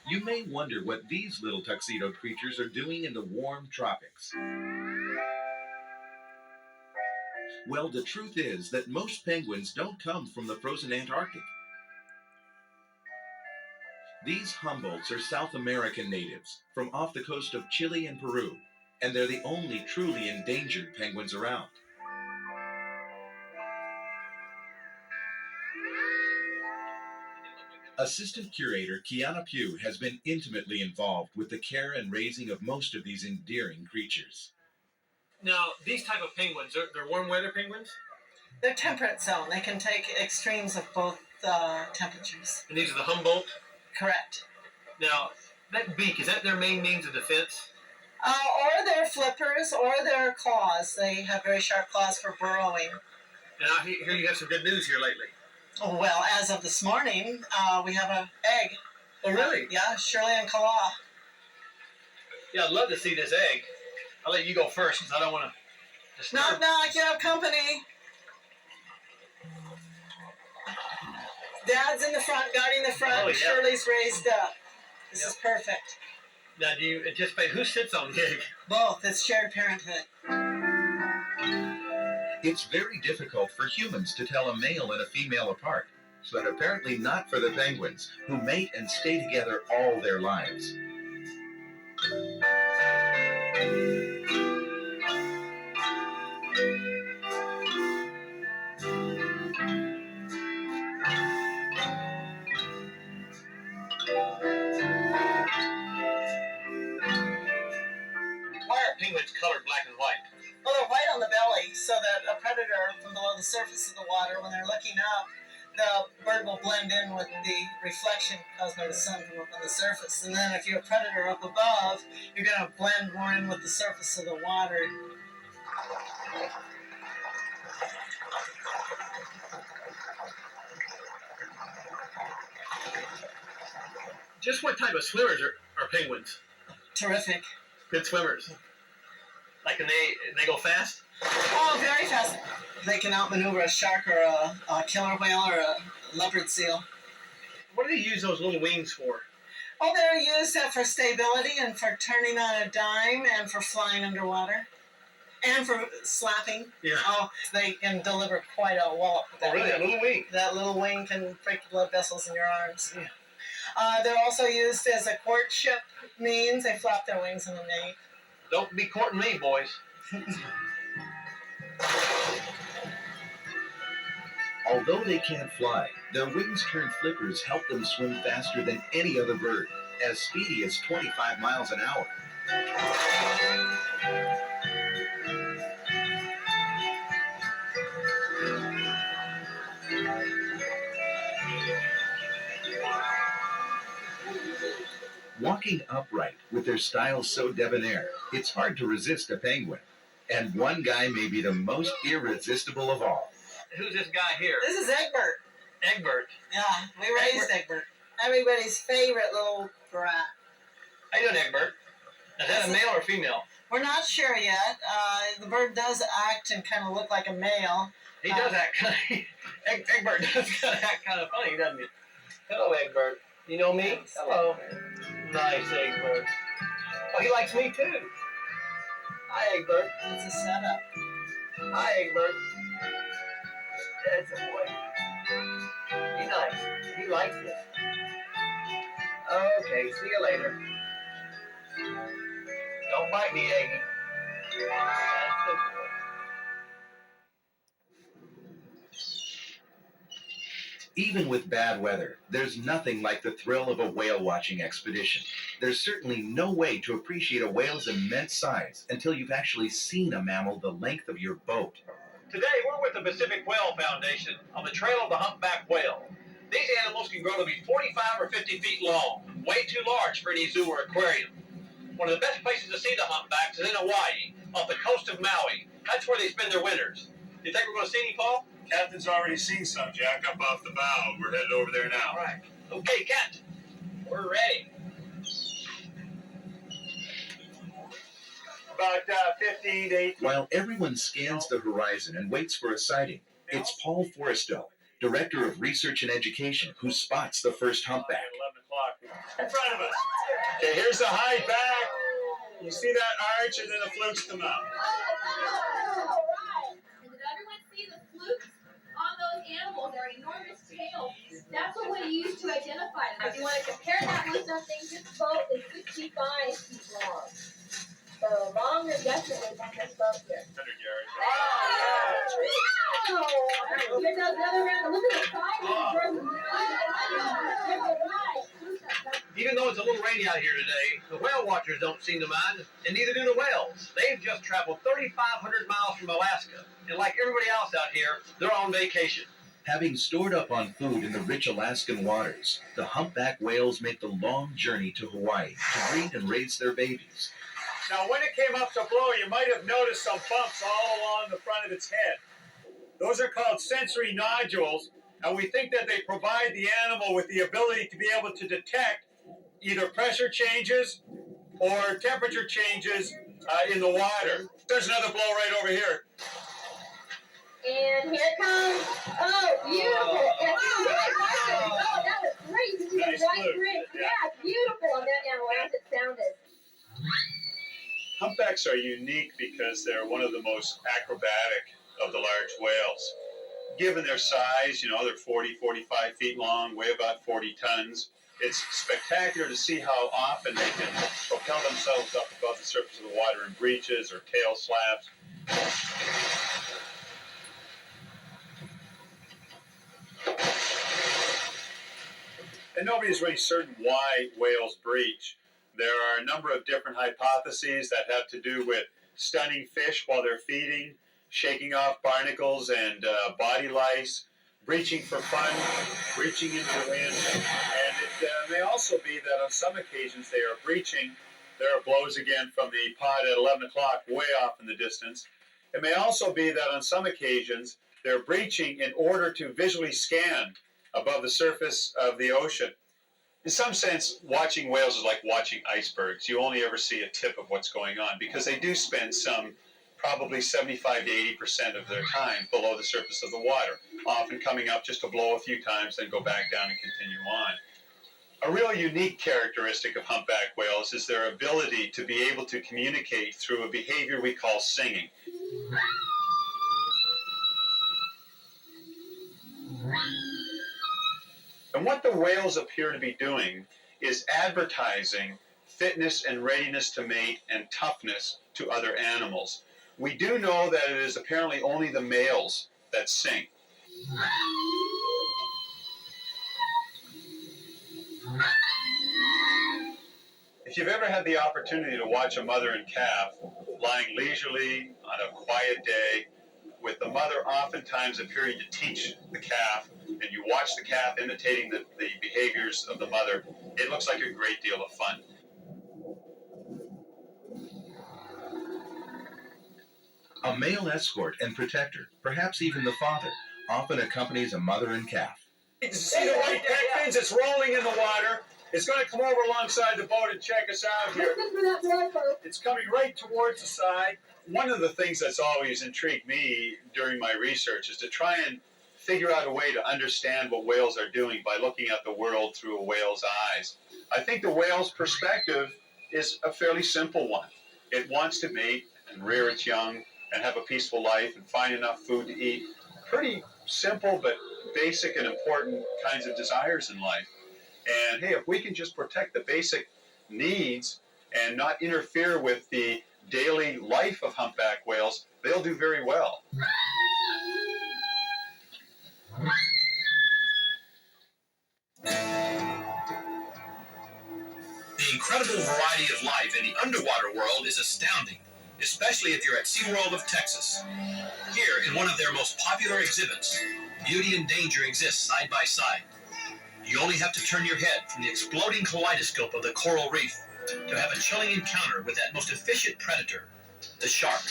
You may wonder what these little tuxedo creatures are doing in the warm tropics. Well, the truth is that most penguins don't come from the frozen Antarctic. These Humboldts are South American natives from off the coast of Chile and Peru, and they're the only truly endangered penguins around. Assistant curator Kiana Pugh has been intimately involved with the care and raising of most of these endearing creatures. Now, these type of penguins, they're warm weather penguins? They're temperate zone. They can take extremes of both temperatures. And these are the Humboldt? Correct. Now, that beak, is that their main means of defense? Or their flippers, or their claws. They have very sharp claws for burrowing. Now, here you have some good news here lately. Oh, well, as of this morning, we have an egg. Oh, really? Yeah, Shirley and Kala. Yeah, I'd love to see this egg. I'll let you go first because I don't want to disturb. Knock, knock, you have company. Dad's in the front, guarding the front. Oh, yeah. Shirley's raised up. This is perfect. Now, do you anticipate who sits on the egg? Both. It's shared parenthood. It's very difficult for humans to tell a male and a female apart, but apparently not for the penguins, who mate and stay together all their lives. Why are penguins colored black and white? Well, they're white on the belly, so that a predator from below the surface of the water, when they're looking up, the bird will blend in with the reflection caused by the sun from up on the surface. And then if you're a predator up above, you're going to blend more in with the surface of the water. Just what type of swimmers are penguins? Terrific. Good swimmers. Like, and they go fast? Oh, very fast. They can outmaneuver a shark or a killer whale or a leopard seal. What do they use those little wings for? Oh, they're used for stability and for turning on a dime and for flying underwater. And for slapping. Yeah. Oh, they can deliver quite a wallop. Oh, really? A little wing? That little wing can break the blood vessels in your arms. Yeah. They're also used as a courtship means. They flap their wings in the mate. Don't be courting me, boys. Although they can't fly, their wings turned flippers help them swim faster than any other bird, as speedy as 25 miles an hour. Walking upright with their style so debonair, it's hard to resist a penguin. And one guy may be the most irresistible of all. Who's this guy here? This is Egbert. Egbert. Yeah, we raised Egbert. Everybody's favorite little brat. How you doing, Egbert? Is that a male or female? We're not sure yet. The bird does act and kind of look like a male. He does act kind of... Egbert does kind of act kind of funny, doesn't he? Hello, Egbert. You know me? Hello. Nice, Egbert. Oh, he likes me too. Hi, Egbert. It's a setup. Hi, Egbert. That's a boy. Be nice. He likes this. Okay, see you later. Don't bite me, Eggie. That's a boy. Even with bad weather, there's nothing like the thrill of a whale watching expedition. There's certainly no way to appreciate a whale's immense size until you've actually seen a mammal the length of your boat. Today, we're with the Pacific Whale Foundation on the trail of the humpback whale. These animals can grow to be 45 or 50 feet long, way too large for any zoo or aquarium. One of the best places to see the humpbacks is in Hawaii, off the coast of Maui. That's where they spend their winters. Do you think we're going to see any, Paul? Captain's already seen some, Jack, up off the bow. We're headed over there now. All right. Okay, Captain. We're ready. About 15 to 18. While everyone scans the horizon and waits for a sighting, it's Paul Forrestow, Director of Research and Education, who spots the first humpback. 11 o'clock. In front of us. Okay, here's the hide back. You see that arch, and then the flukes come out. All right. And did everyone see the flukes on those animals? Their enormous tails. That's what we use to identify them. If you want to compare that with something, this boat is 65 feet long. So longer definitely than this boat here. 100 yards. Oh! Here's another round. Look at the size of the person. Even though it's a little rainy out here today, the whale watchers don't seem to mind, and neither do the whales. They've just traveled 3,500 miles from Alaska, and like everybody else out here, they're on vacation. Having stored up on food in the rich Alaskan waters, the humpback whales make the long journey to Hawaii to breed and raise their babies. Now, when it came up to blow, you might have noticed some bumps all along the front of its head. Those are called sensory nodules, and we think that they provide the animal with the ability to be able to detect either pressure changes or temperature changes in the water. There's another blow right over here. And here it comes. Oh, beautiful. Oh, that was great. You Nice right fluke. through. Yeah. Yeah, beautiful. And that animal, as it sounded. Humpbacks are unique because they're one of the most acrobatic of the large whales. Given their size, they're 40, 45 feet long, weigh about 40 tons. It's spectacular to see how often they can propel themselves up above the surface of the water in breaches or tail slaps. And nobody's really certain why whales breach. There are a number of different hypotheses that have to do with stunning fish while they're feeding, shaking off barnacles and body lice, breaching for fun, breaching into the wind. And it may also be that on some occasions they are breaching. There are blows again from the pod at 11 o'clock way off in the distance. It may also be that on some occasions they're breaching in order to visually scan above the surface of the ocean. In some sense, watching whales is like watching icebergs. You only ever see a tip of what's going on because they do spend probably 75 to 80% of their time below the surface of the water, often coming up just to blow a few times, then go back down and continue on. A real unique characteristic of humpback whales is their ability to be able to communicate through a behavior we call singing. And what the whales appear to be doing is advertising fitness and readiness to mate and toughness to other animals. We do know that it is apparently only the males that sing. If you've ever had the opportunity to watch a mother and calf lying leisurely on a quiet day, with the mother oftentimes appearing to teach the calf, and you watch the calf imitating the behaviors of the mother, it looks like a great deal of fun. A male escort and protector, perhaps even the father, often accompanies a mother and calf. See the white deck fins? It's rolling in the water. It's going to come over alongside the boat and check us out here. It's coming right towards the side. One of the things that's always intrigued me during my research is to try and figure out a way to understand what whales are doing by looking at the world through a whale's eyes. I think the whale's perspective is a fairly simple one. It wants to mate and rear its young and have a peaceful life and find enough food to eat. Pretty simple but basic and important kinds of desires in life. And hey, if we can just protect the basic needs and not interfere with the daily life of humpback whales, they'll do very well. The incredible variety of life in the underwater world is astounding, especially if you're at SeaWorld of Texas. Here, in one of their most popular exhibits, beauty and danger exist side by side. You only have to turn your head from the exploding kaleidoscope of the coral reef to have a chilling encounter with that most efficient predator, the shark.